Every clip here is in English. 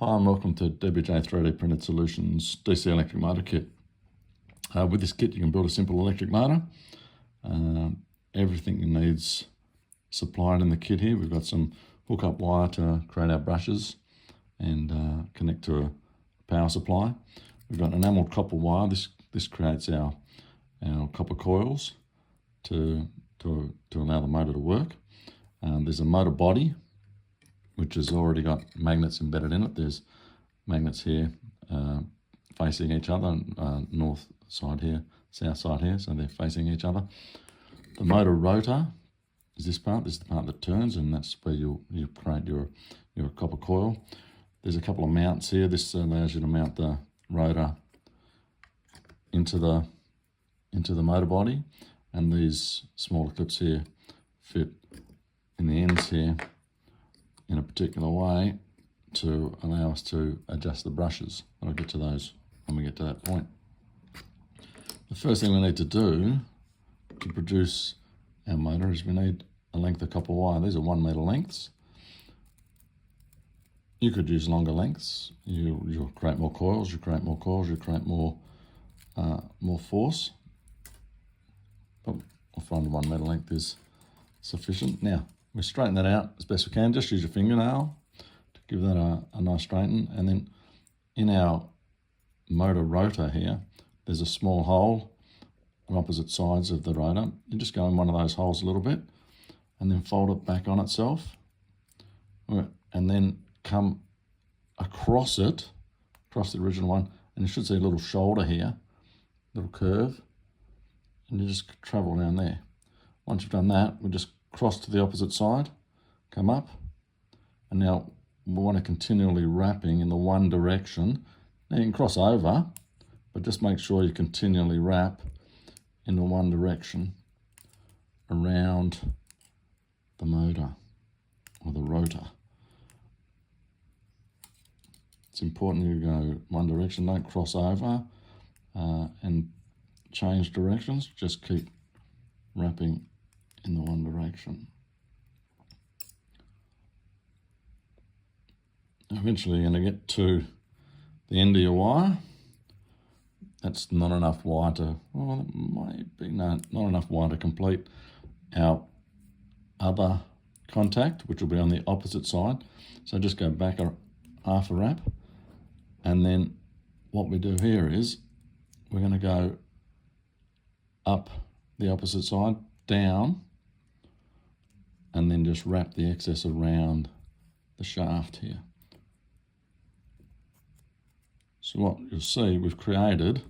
Hi and welcome to DBJ 3D Printed Solutions DC Electric Motor Kit. With this kit you can build a simple electric motor. Everything you need's supplied in the kit here. We've got some hook-up wire to create our brushes and connect to a power supply. We've got enamelled copper wire. This creates our copper coils to allow the motor to work. There's a motor body which has already got magnets embedded in it. There's magnets here facing each other, north side here, south side here, so they're facing each other. The motor rotor is this part. This is the part that turns, and that's where you create your copper coil. There's a couple of mounts here. This allows you to mount the rotor into the motor body, and these smaller clips here fit in the ends here in a particular way to allow us to adjust the brushes. I'll get to those when we get to that point. The first thing we need to do to produce our motor is we need a length of copper wire. These are 1 meter lengths. You could use longer lengths. You'll create more coils, you create more force. But I find the 1 meter length is sufficient. Now, we straighten that out as best we can. Just use your fingernail to give that a nice straighten. And then in our motor rotor here, there's a small hole on opposite sides of the rotor. You just go in one of those holes a little bit and then fold it back on itself. And then come across it, across the original one, and you should see a little shoulder here, little curve, and you just travel down there. Once you've done that, we just cross to the opposite side, come up, and now we want to continually wrapping in the one direction. Now you can cross over, but just make sure you continually wrap in the one direction around the motor or the rotor. It's important you go one direction, don't cross over and change directions, just keep wrapping in the one direction. Eventually you're going to get to the end of your wire. That's not enough wire to, well, it might be not enough wire to complete our other contact, which will be on the opposite side. So just go back half a wrap, and then what we do here is we're going to go up the opposite side, down, and then just wrap the excess around the shaft here. So what you'll see, we've created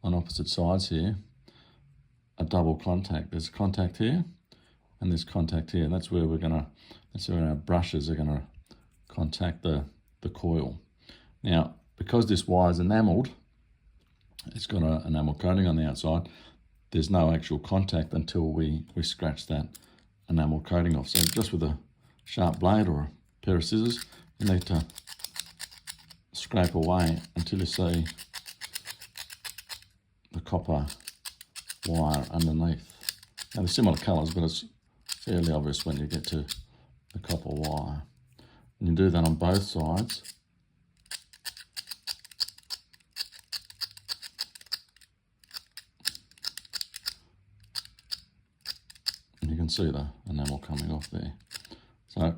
on opposite sides here a double contact. There's a contact here and there's contact here. That's where that's where our brushes are gonna contact the coil. Now, because this wire is enamelled, it's got an enamel coating on the outside, there's no actual contact until we scratch that enamel coating off. So just with a sharp blade or a pair of scissors, you need to scrape away until you see the copper wire underneath. Now they're similar colours, but it's fairly obvious when you get to the copper wire. And you do that on both sides. And you can see the enamel coming off there. So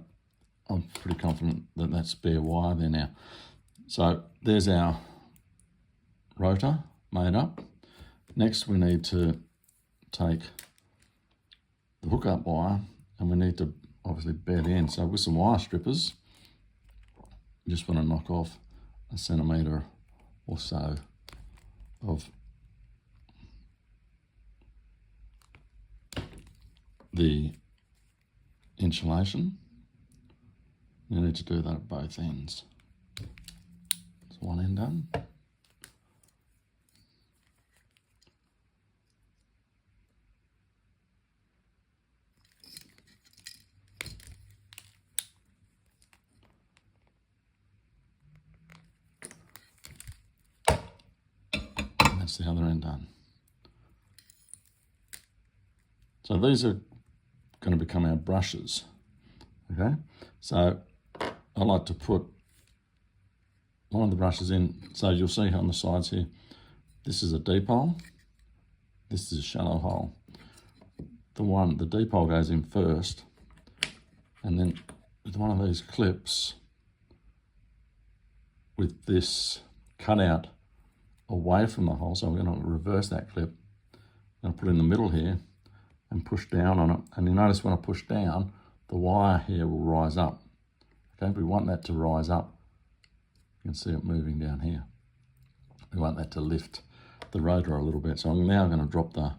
I'm pretty confident that that's bare wire there now. So there's our rotor made up. Next we need to take the hook-up wire and we need to obviously bare the end. So with some wire strippers, you just want to knock off 1 centimetre or so of the insulation. You need to do that at both ends. So one end done. And that's the other end done. So these are going to become our brushes. Okay, so I like to put one of the brushes in. So you'll see on the sides here, this is a deep hole, this is a shallow hole. The deep hole goes in first, and then with one of these clips with this cutout away from the hole, so we're going to reverse that clip. I'm going to put it in the middle here and push down on it, and you notice when I push down, the wire here will rise up. Okay, we want that to rise up. You can see it moving down here. We want that to lift the rotor a little bit. So I'm now going to drop the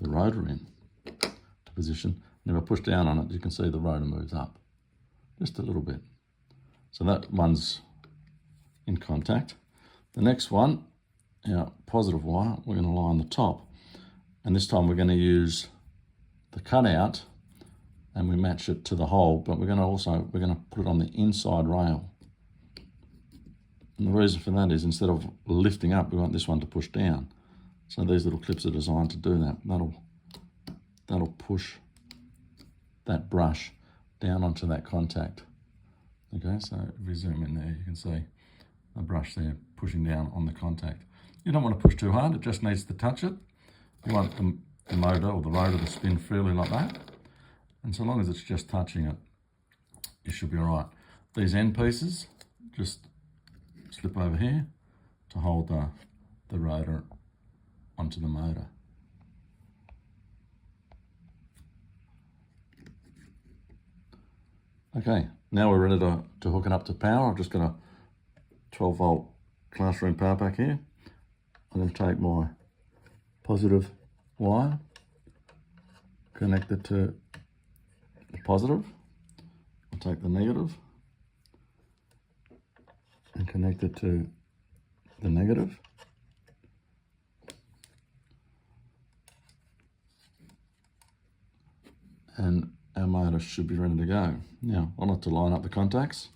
rotor in to position. And if I push down on it, you can see the rotor moves up just a little bit. So that one's in contact. The next one, our positive wire, we're going to lie on the top. And this time we're going to use the cutout and we match it to the hole, but we're going to put it on the inside rail. And the reason for that is instead of lifting up, we want this one to push down. So these little clips are designed to do that. That'll push that brush down onto that contact. Okay, so if we zoom in there, you can see the brush there pushing down on the contact. You don't want to push too hard, it just needs to touch it. You want the motor or the rotor to spin freely like that. And so long as it's just touching it, you should be all right. These end pieces just slip over here to hold the rotor onto the motor. Okay, now we're ready to hook it up to power. I've just got a 12 volt classroom power pack here. I'm going to take my positive wire, connect it to the positive. I'll take the negative and connect it to the negative. And our motor should be ready to go. Now, I like to line up the contacts,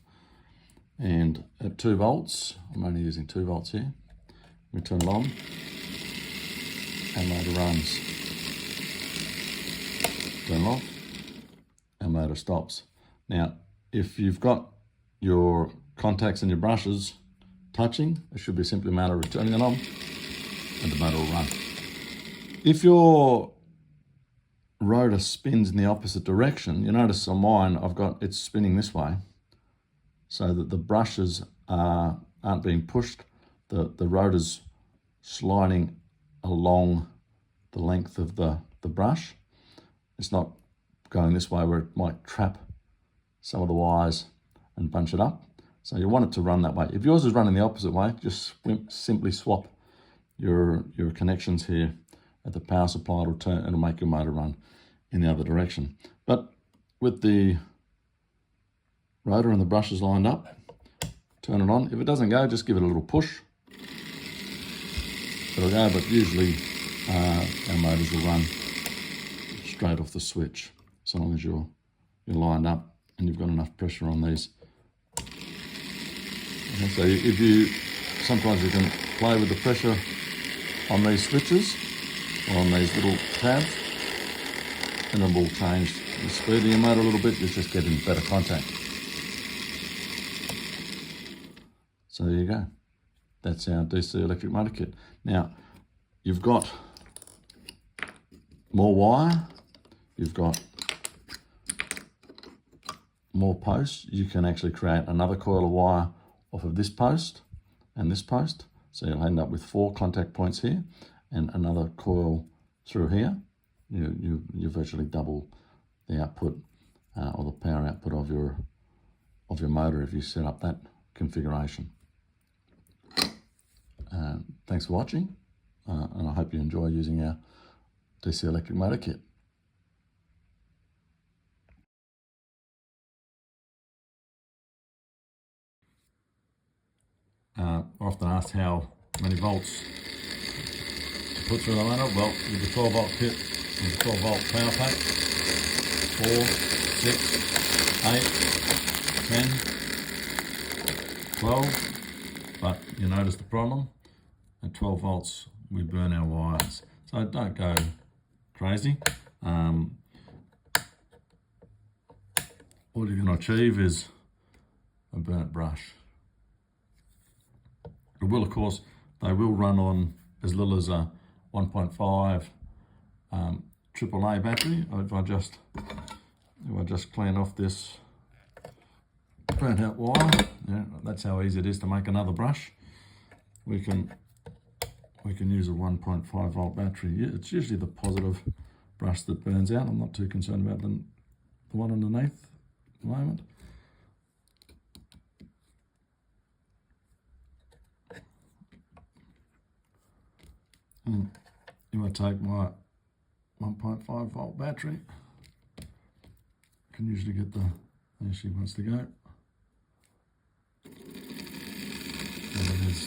and at 2 volts, I'm only using 2 volts here. We turn it on, our motor runs. Turn it off, our motor stops. Now, if you've got your contacts and your brushes touching, it should be simply a matter of turning it on and the motor will run. If your rotor spins in the opposite direction, you notice on mine, it's spinning this way so that the brushes aren't being pushed. The rotor's sliding along the length of the brush. It's not going this way where it might trap some of the wires and bunch it up. So you want it to run that way. If yours is running the opposite way, just simply swap your connections here at the power supply. It'll make your motor run in the other direction. But with the rotor and the brushes lined up, turn it on. If it doesn't go, just give it a little push. It'll go, but usually our motors will run straight off the switch, so long as you're lined up and you've got enough pressure on these. Okay, so sometimes you can play with the pressure on these switches or on these little tabs, and it will change the speed of your motor a little bit. You're just getting better contact. So there you go. That's our DC electric motor kit. Now, you've got more wire, you've got more posts. You can actually create another coil of wire off of this post and this post. So you'll end up with 4 contact points here and another coil through here. You virtually double the output or the power output of your motor if you set up that configuration. Thanks for watching, and I hope you enjoy using our DC electric motor kit. I often asked how many volts to put through the motor. Well, with the 12 volt kit, with the 12 volt power pack, 4, 6, 8, 10, 12. But you notice the problem, at 12 volts we burn our wires. So don't go crazy. All you're going to achieve is a burnt brush. It will, of course, they will run on as little as a 1.5 AAA battery. If I just clean off this burnt out wire, yeah, that's how easy it is to make another brush. We can use a 1.5 volt battery. Yeah, it's usually the positive brush that burns out. I'm not too concerned about the one underneath at the moment. And if I take my 1.5 volt battery, I can usually get there she wants to go. There it is.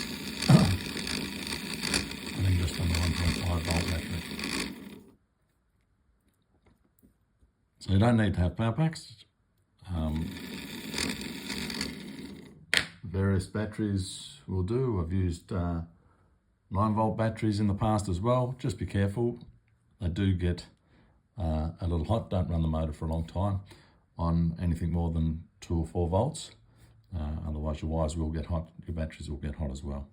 I think just on the 1.5 volt battery. So you don't need to have power packs. Various batteries will do. I've used 9 volt batteries in the past as well. Just be careful. They do get a little hot. Don't run the motor for a long time on anything more than 2 or 4 volts. Otherwise your wires will get hot, your batteries will get hot as well.